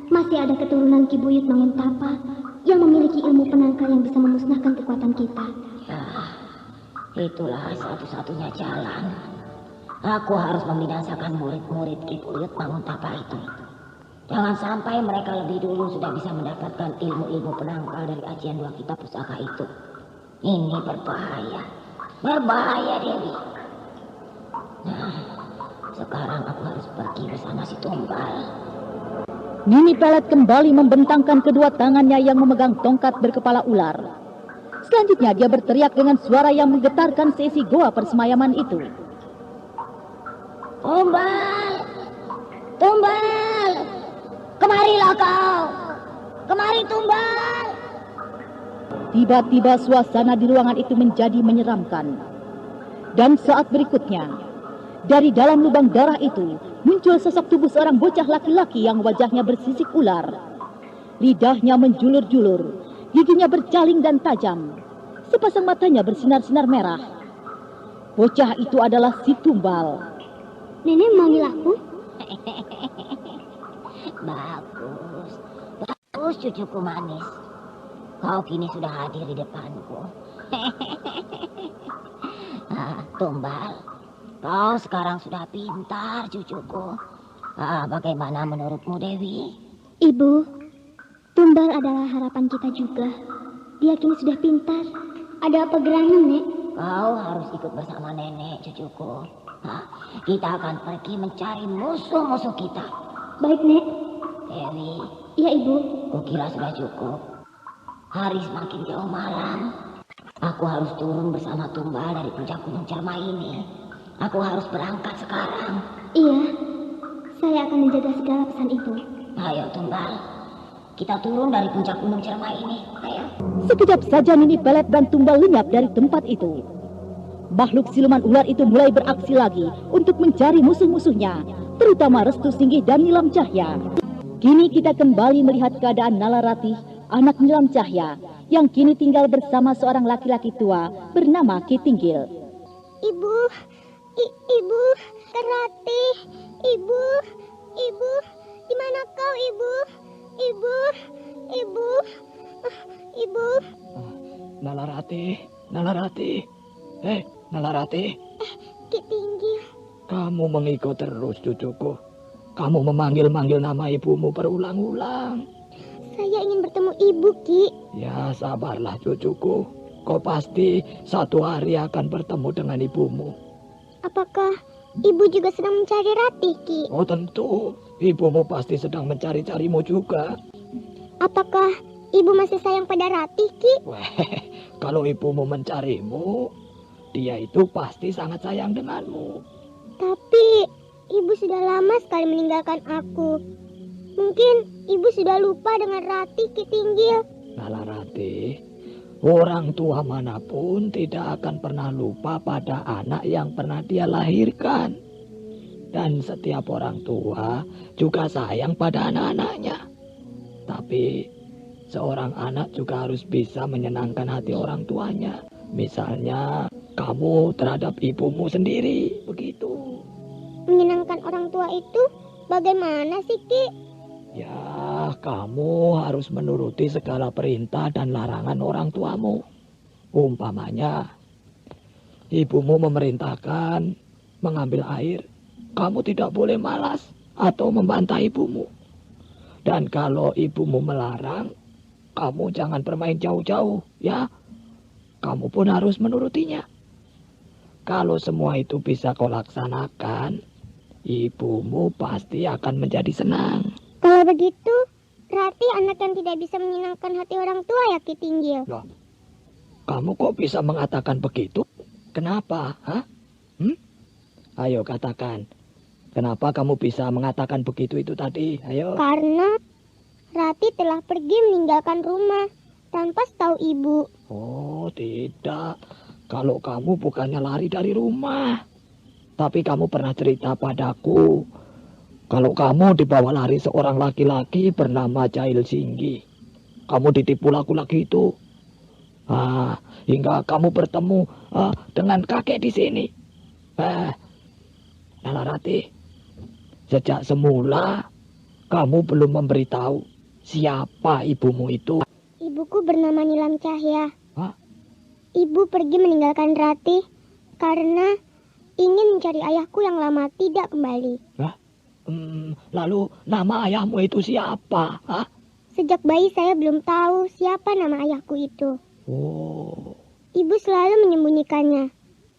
masih ada keturunan Ki Buyut Manguntapa yang memiliki ilmu penangkal yang bisa memusnahkan kekuatan kita. Ya, itulah satu-satunya jalan. Aku harus membinasakan murid-murid Ki Buyut Manguntapa itu. Jangan sampai mereka lebih dulu sudah bisa mendapatkan ilmu-ilmu penangkal dari ajian dua kitab pusaka itu. Ini berbahaya. Berbahaya, Dewi. Nah, sekarang aku harus pergi bersama si Tumbal. Nini Pelet kembali membentangkan kedua tangannya yang memegang tongkat berkepala ular. Selanjutnya dia berteriak dengan suara yang menggetarkan seisi goa persemayaman itu. Tumbal! Tumbal! Kemarilah kau! Kemari Tumbal! Tiba-tiba suasana di ruangan itu menjadi menyeramkan. Dan saat berikutnya, dari dalam lubang darah itu muncul sosok tubuh seorang bocah laki-laki yang wajahnya bersisik ular. Lidahnya menjulur-julur, giginya bercaling dan tajam. Sepasang matanya bersinar-sinar merah. Bocah itu adalah si Tumbal. Nenek memanggil aku? Bagus. Bagus cucuku manis. Kau kini sudah hadir di depanku. Tumbal, kau sekarang sudah pintar cucuku. Bagaimana menurutmu Dewi? Ibu, Tumbal adalah harapan kita juga. Dia kini sudah pintar. Ada apa gerangan, Nek? Kau harus ikut bersama nenek cucuku. Kita akan pergi mencari musuh-musuh kita. Baik, Nek. Dewi. Iya, Ibu. Kukira sudah cukup. Hari semakin jauh malam. Aku harus turun bersama Tumbal dari puncak Gunung Cermai ini. Aku harus berangkat sekarang. Iya, saya akan menjaga segala pesan itu. Ayo Tumbal, kita turun dari puncak gunung Ciremai ini. Ayo. Sekejap saja Nini Pelet dan Tumbal lenyap dari tempat itu. Makhluk siluman ular itu mulai beraksi lagi untuk mencari musuh-musuhnya, terutama Restu Singgih dan Nilam Cahya. Kini kita kembali melihat keadaan Nala Ratih, anak Nilam Cahya, yang kini tinggal bersama seorang laki-laki tua bernama Ki Tinggil. Ibu, Ibu, Ratih, Ibu, di mana kau, Ibu? Ibu. Nala Ratih. Nala Ratih. Ki Tinggil. Kamu mengikut terus, cucuku. Kamu memanggil-manggil nama ibumu berulang-ulang. Saya ingin bertemu Ibu, Ki. Ya, sabarlah, cucuku. Kau pasti satu hari akan bertemu dengan ibumu. Apakah Ibu juga sedang mencari Ratih, Ki? Oh, tentu. Ibumu pasti sedang mencari-carimu juga. Apakah Ibu masih sayang pada Ratih, Ki? Kalau ibumu mencarimu, dia itu pasti sangat sayang denganmu. Tapi Ibu sudah lama sekali meninggalkan aku. Mungkin Ibu sudah lupa dengan Ratih, Ki Tinggil. Nala Ratih, orang tua manapun tidak akan pernah lupa pada anak yang pernah dia lahirkan. Dan setiap orang tua juga sayang pada anak-anaknya. Tapi seorang anak juga harus bisa menyenangkan hati orang tuanya. Misalnya kamu terhadap ibumu sendiri, begitu. Menyenangkan orang tua itu bagaimana sih, Ki? Ya, kamu harus menuruti segala perintah dan larangan orang tuamu. Umpamanya, ibumu memerintahkan mengambil air. Kamu tidak boleh malas atau membantah ibumu. Dan kalau ibumu melarang, kamu jangan bermain jauh-jauh, ya. Kamu pun harus menurutinya. Kalau semua itu bisa kau laksanakan, ibumu pasti akan menjadi senang. Kalau begitu, Ratih anak yang tidak bisa menyenangkan hati orang tua ya, Ki Tinggil? Loh, kamu kok bisa mengatakan begitu? Kenapa? Hah? Ayo katakan. Kenapa kamu bisa mengatakan begitu itu tadi? Ayo. Karena Ratih telah pergi meninggalkan rumah tanpa tahu ibu. Oh, tidak. Kalau kamu bukannya lari dari rumah. Tapi kamu pernah cerita padaku. Kalau kamu dibawa lari seorang laki-laki bernama Jail Singgi. Kamu ditipu laki-laki itu. Hingga kamu bertemu dengan kakek di sini. Nala Ratih, sejak semula kamu belum memberitahu siapa ibumu itu. Ibuku bernama Nilam Cahya. Hah? Ibu pergi meninggalkan Ratih karena ingin mencari ayahku yang lama tidak kembali. Lalu nama ayahmu itu siapa? Hah? Sejak bayi saya belum tahu siapa nama ayahku itu. Oh. Ibu selalu menyembunyikannya.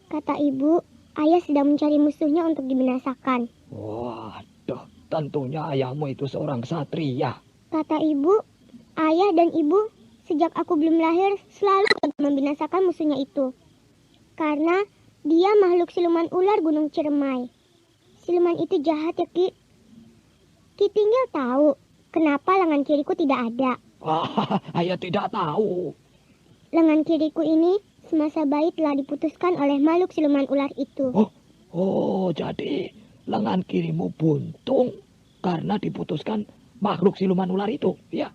Kata ibu, ayah sedang mencari musuhnya untuk dibinasakan. Waduh, tentunya ayahmu itu seorang ksatria. Kata ibu, ayah dan ibu sejak aku belum lahir selalu membinasakan musuhnya itu. Karena dia makhluk siluman ular Gunung Ciremai. Siluman itu jahat ya, Ki. Ki Tinggil tahu kenapa lengan kiriku tidak ada. Ayah tidak tahu. Lengan kiriku ini semasa bayi telah diputuskan oleh makhluk siluman ular itu. Oh, jadi lengan kirimu buntung karena diputuskan makhluk siluman ular itu, ya?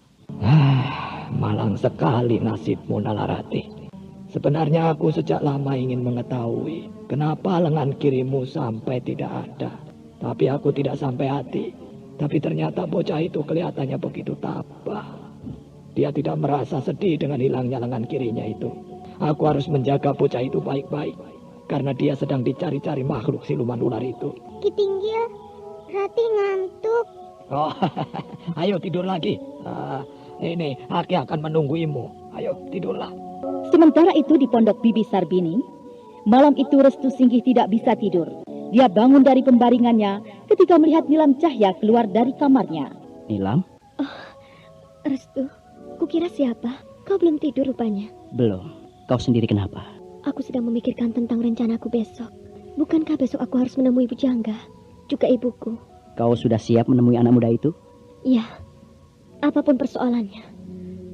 Malang sekali nasibmu, Nala Ratih. Sebenarnya aku sejak lama ingin mengetahui kenapa lengan kirimu sampai tidak ada. Tapi aku tidak sampai hati. Tapi ternyata bocah itu kelihatannya begitu tabah. Dia tidak merasa sedih dengan hilangnya lengan kirinya itu. Aku harus menjaga bocah itu baik-baik. Karena dia sedang dicari-cari makhluk siluman ular itu. Ki Tinggil, Ratih ngantuk. Ayo tidur lagi. Ini Aki akan menungguimu. Ayo tidurlah. Sementara itu di pondok Bibi Sarbini, malam itu Restu Singgih tidak bisa tidur. Dia bangun dari pembaringannya ketika melihat Nilam Cahya keluar dari kamarnya. Nilam? Restu, kukira siapa? Kau belum tidur rupanya. Belum. Kau sendiri kenapa? Aku sedang memikirkan tentang rencanaku besok. Bukankah besok aku harus menemui Bujangga, juga ibuku? Kau sudah siap menemui anak muda itu? Iya. Apapun persoalannya,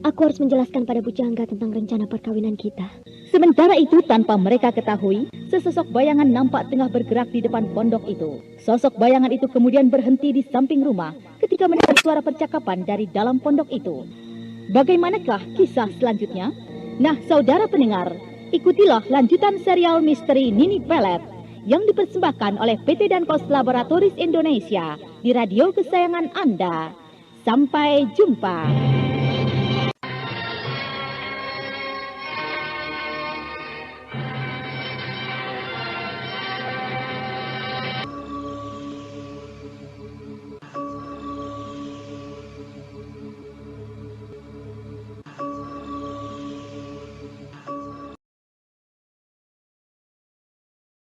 aku harus menjelaskan pada Bujangga tentang rencana perkawinan kita. Sementara itu tanpa mereka ketahui, sesosok bayangan nampak tengah bergerak di depan pondok itu. Sosok bayangan itu kemudian berhenti di samping rumah ketika mendengar suara percakapan dari dalam pondok itu. Bagaimanakah kisah selanjutnya? Nah, saudara pendengar, ikutilah lanjutan serial misteri Nini Pelet yang dipersembahkan oleh PT Dankos Laboratoris Indonesia di radio kesayangan Anda. Sampai jumpa.